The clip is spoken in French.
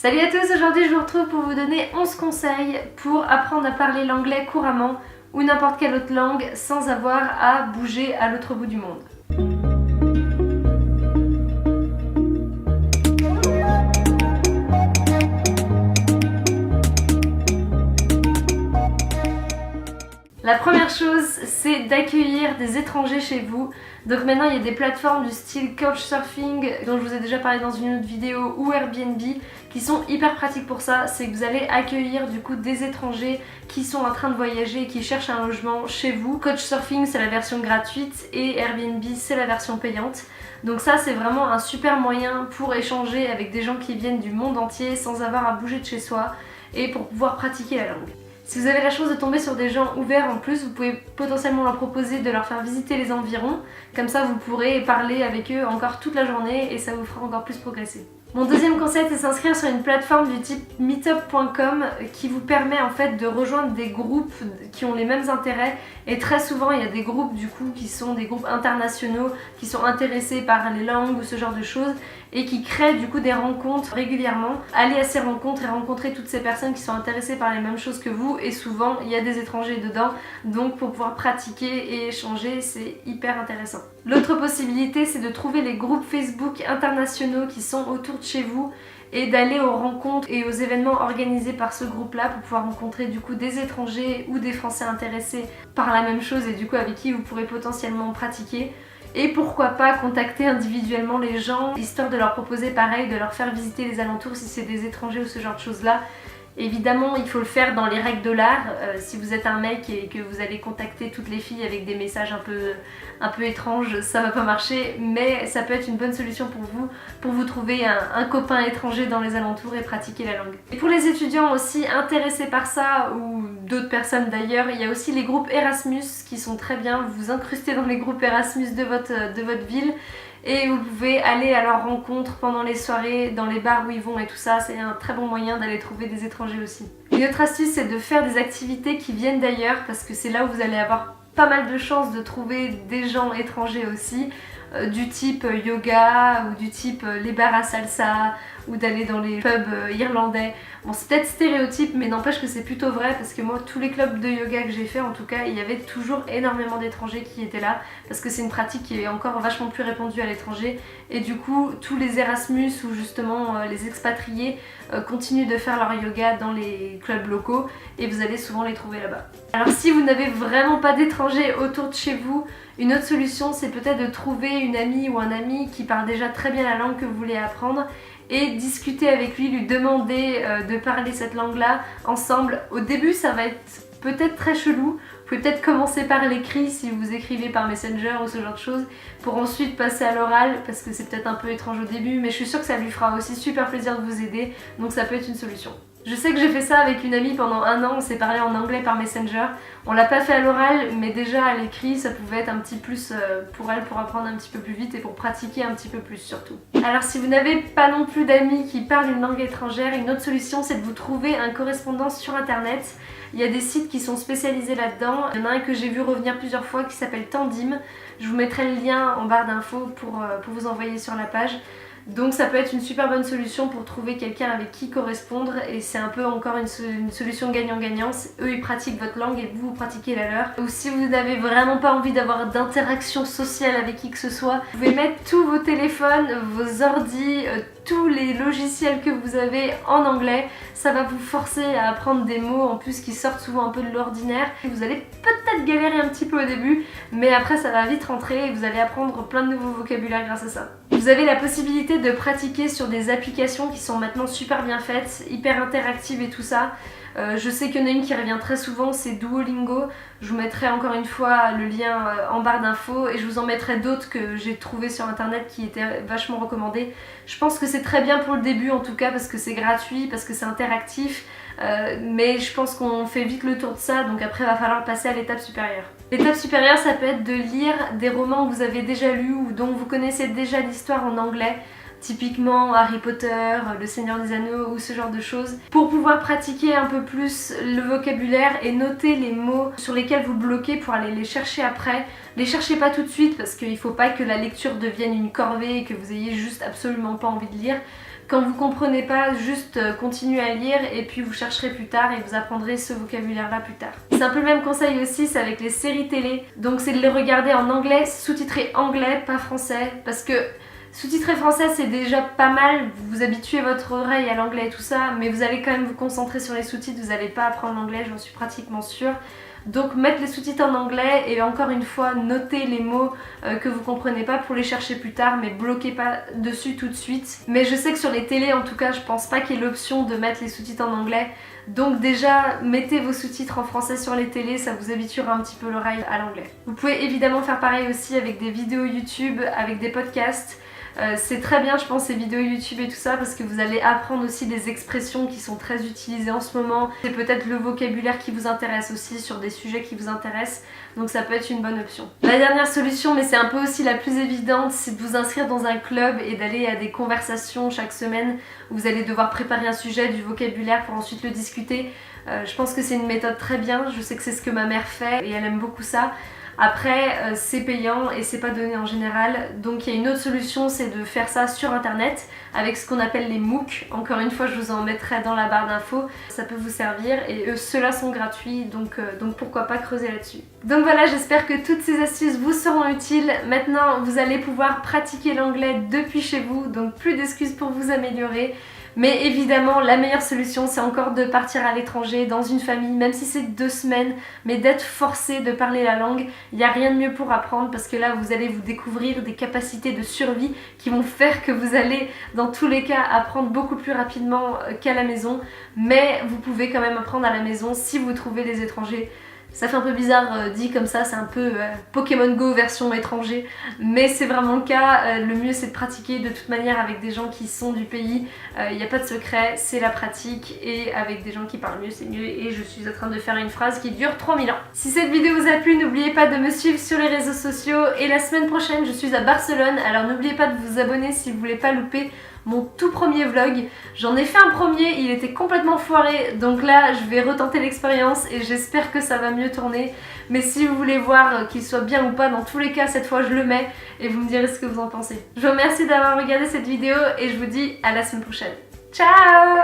Salut à tous, aujourd'hui je vous retrouve pour vous donner 11 conseils pour apprendre à parler l'anglais couramment ou n'importe quelle autre langue sans avoir à bouger à l'autre bout du monde. La première chose, c'est d'accueillir des étrangers chez vous. Donc maintenant, il y a des plateformes du style Couchsurfing, dont je vous ai déjà parlé dans une autre vidéo, ou Airbnb, qui sont hyper pratiques pour ça. C'est que vous allez accueillir du coup des étrangers qui sont en train de voyager et qui cherchent un logement chez vous. Couchsurfing, c'est la version gratuite et Airbnb, c'est la version payante. Donc ça, c'est vraiment un super moyen pour échanger avec des gens qui viennent du monde entier sans avoir à bouger de chez soi et pour pouvoir pratiquer la langue. Si vous avez la chance de tomber sur des gens ouverts en plus, vous pouvez potentiellement leur proposer de leur faire visiter les environs. Comme ça, vous pourrez parler avec eux encore toute la journée et ça vous fera encore plus progresser. Mon deuxième conseil, c'est s'inscrire sur une plateforme du type meetup.com qui vous permet en fait de rejoindre des groupes qui ont les mêmes intérêts. Et très souvent, il y a des groupes du coup qui sont des groupes internationaux qui sont intéressés par les langues ou ce genre de choses et qui créent du coup des rencontres régulièrement. Allez à ces rencontres et rencontrer toutes ces personnes qui sont intéressées par les mêmes choses que vous, et souvent il y a des étrangers dedans, donc pour pouvoir pratiquer et échanger, c'est hyper intéressant. L'autre possibilité, c'est de trouver les groupes Facebook internationaux qui sont autour de chez vous et d'aller aux rencontres et aux événements organisés par ce groupe-là pour pouvoir rencontrer du coup des étrangers ou des Français intéressés par la même chose et du coup avec qui vous pourrez potentiellement pratiquer. Et pourquoi pas contacter individuellement les gens, histoire de leur proposer pareil, de leur faire visiter les alentours si c'est des étrangers ou ce genre de choses là. Évidemment, il faut le faire dans les règles de l'art. Si vous êtes un mec et que vous allez contacter toutes les filles avec des messages un peu étranges, ça va pas marcher, mais ça peut être une bonne solution pour vous trouver un copain étranger dans les alentours et pratiquer la langue. Et pour les étudiants aussi intéressés par ça, ou d'autres personnes d'ailleurs, il y a aussi les groupes Erasmus qui sont très bien. Vous vous incrustez dans les groupes Erasmus de votre ville et vous pouvez aller à leur rencontre pendant les soirées, dans les bars où ils vont et tout ça. C'est un très bon moyen d'aller trouver des étrangers aussi. Une autre astuce, c'est de faire des activités qui viennent d'ailleurs, parce que c'est là où vous allez avoir pas mal de chances de trouver des gens étrangers aussi, du type yoga ou du type les bars à salsa ou d'aller dans les pubs irlandais. Bon, c'est peut-être stéréotype, mais n'empêche que c'est plutôt vrai, parce que moi, tous les clubs de yoga que j'ai fait, en tout cas, il y avait toujours énormément d'étrangers qui étaient là, parce que c'est une pratique qui est encore vachement plus répandue à l'étranger, et du coup, tous les Erasmus ou justement les expatriés continuent de faire leur yoga dans les clubs locaux, et vous allez souvent les trouver là-bas. Alors si vous n'avez vraiment pas d'étrangers autour de chez vous, une autre solution, c'est peut-être de trouver une amie ou un ami qui parle déjà très bien la langue que vous voulez apprendre et discuter avec lui demander de parler cette langue-là ensemble. Au début, ça va être peut-être très chelou. Vous pouvez peut-être commencer par l'écrit si vous écrivez par Messenger ou ce genre de choses, pour ensuite passer à l'oral, parce que c'est peut-être un peu étrange au début, mais je suis sûre que ça lui fera aussi super plaisir de vous aider, donc ça peut être une solution. Je sais que j'ai fait ça avec une amie pendant 1 an, on s'est parlé en anglais par Messenger. On l'a pas fait à l'oral, mais déjà à l'écrit, ça pouvait être un petit plus pour elle, pour apprendre un petit peu plus vite et pour pratiquer un petit peu plus surtout. Alors si vous n'avez pas non plus d'amis qui parlent une langue étrangère, une autre solution, c'est de vous trouver un correspondant sur internet. Il y a des sites qui sont spécialisés là-dedans. Il y en a un que j'ai vu revenir plusieurs fois qui s'appelle Tandim. Je vous mettrai le lien en barre d'infos pour vous envoyer sur la page. Donc ça peut être une super bonne solution pour trouver quelqu'un avec qui correspondre, et c'est un peu encore une solution gagnant-gagnant. Eux ils pratiquent votre langue et vous pratiquez la leur. Ou si vous n'avez vraiment pas envie d'avoir d'interaction sociale avec qui que ce soit, vous pouvez mettre tous vos téléphones, vos ordis, tous les logiciels que vous avez en anglais. Ça va vous forcer à apprendre des mots en plus qui sortent souvent un peu de l'ordinaire. Vous allez peut-être galérer un petit peu au début, mais après ça va vite rentrer et vous allez apprendre plein de nouveaux vocabulaires grâce à ça. Vous avez la possibilité de pratiquer sur des applications qui sont maintenant super bien faites, hyper interactives et tout ça. Je sais qu'il y en a une qui revient très souvent, c'est Duolingo. Je vous mettrai encore une fois le lien en barre d'infos, et je vous en mettrai d'autres que j'ai trouvées sur internet qui étaient vachement recommandées. Je pense que c'est très bien pour le début en tout cas, parce que c'est gratuit, parce que c'est interactif, mais je pense qu'on fait vite le tour de ça, donc après il va falloir passer à l'étape supérieure. L'étape supérieure, ça peut être de lire des romans que vous avez déjà lus ou dont vous connaissez déjà l'histoire en anglais. Typiquement Harry Potter, Le Seigneur des Anneaux ou ce genre de choses, pour pouvoir pratiquer un peu plus le vocabulaire et noter les mots sur lesquels vous bloquez pour aller les chercher après. Les cherchez pas tout de suite, parce qu'il faut pas que la lecture devienne une corvée et que vous ayez juste absolument pas envie de lire. Quand vous comprenez pas, juste continuez à lire et puis vous chercherez plus tard et vous apprendrez ce vocabulaire-là plus tard. C'est un peu le même conseil aussi, c'est avec les séries télé. Donc c'est de les regarder en anglais, sous-titré anglais, pas français, parce que sous-titré français c'est déjà pas mal, vous habituez votre oreille à l'anglais et tout ça, mais vous allez quand même vous concentrer sur les sous-titres, vous n'allez pas apprendre l'anglais, j'en suis pratiquement sûre. Donc mettre les sous-titres en anglais et encore une fois noter les mots que vous comprenez pas pour les chercher plus tard, mais bloquez pas dessus tout de suite. Mais je sais que sur les télés en tout cas je pense pas qu'il y ait l'option de mettre les sous-titres en anglais. Donc déjà mettez vos sous-titres en français sur les télés, ça vous habituera un petit peu l'oreille à l'anglais. Vous pouvez évidemment faire pareil aussi avec des vidéos YouTube, avec des podcasts. C'est très bien je pense ces vidéos YouTube et tout ça parce que vous allez apprendre aussi des expressions qui sont très utilisées en ce moment. C'est peut-être le vocabulaire qui vous intéresse aussi sur des sujets qui vous intéressent, donc ça peut être une bonne option. La dernière solution, mais c'est un peu aussi la plus évidente, c'est de vous inscrire dans un club et d'aller à des conversations chaque semaine où vous allez devoir préparer un sujet, du vocabulaire pour ensuite le discuter. Je pense que c'est une méthode très bien, je sais que c'est ce que ma mère fait et elle aime beaucoup ça. Après c'est payant et c'est pas donné en général, donc il y a une autre solution, c'est de faire ça sur internet avec ce qu'on appelle les MOOC. Encore une fois je vous en mettrai dans la barre d'infos, ça peut vous servir et ceux-là sont gratuits, donc pourquoi pas creuser là-dessus. Donc voilà, j'espère que toutes ces astuces vous seront utiles. Maintenant vous allez pouvoir pratiquer l'anglais depuis chez vous, donc plus d'excuses pour vous améliorer. Mais évidemment la meilleure solution c'est encore de partir à l'étranger dans une famille, même si c'est 2 semaines, mais d'être forcé de parler la langue. Il n'y a rien de mieux pour apprendre parce que là vous allez vous découvrir des capacités de survie qui vont faire que vous allez dans tous les cas apprendre beaucoup plus rapidement qu'à la maison. Mais vous pouvez quand même apprendre à la maison si vous trouvez des étrangers. Ça fait un peu bizarre dit comme ça, c'est un peu Pokémon Go version étranger, mais c'est vraiment le cas. Le mieux c'est de pratiquer de toute manière avec des gens qui sont du pays, il n'y a pas de secret, c'est la pratique, et avec des gens qui parlent mieux c'est mieux, et je suis en train de faire une phrase qui dure 3000 ans. Si cette vidéo vous a plu, n'oubliez pas de me suivre sur les réseaux sociaux, et la semaine prochaine je suis à Barcelone, alors n'oubliez pas de vous abonner si vous voulez pas louper mon tout premier vlog. J'en ai fait un premier, il était complètement foiré, donc là je vais retenter l'expérience et j'espère que ça va mieux tourner. Mais si vous voulez voir qu'il soit bien ou pas, dans tous les cas cette fois je le mets et vous me direz ce que vous en pensez. Je vous remercie d'avoir regardé cette vidéo et je vous dis à la semaine prochaine. Ciao!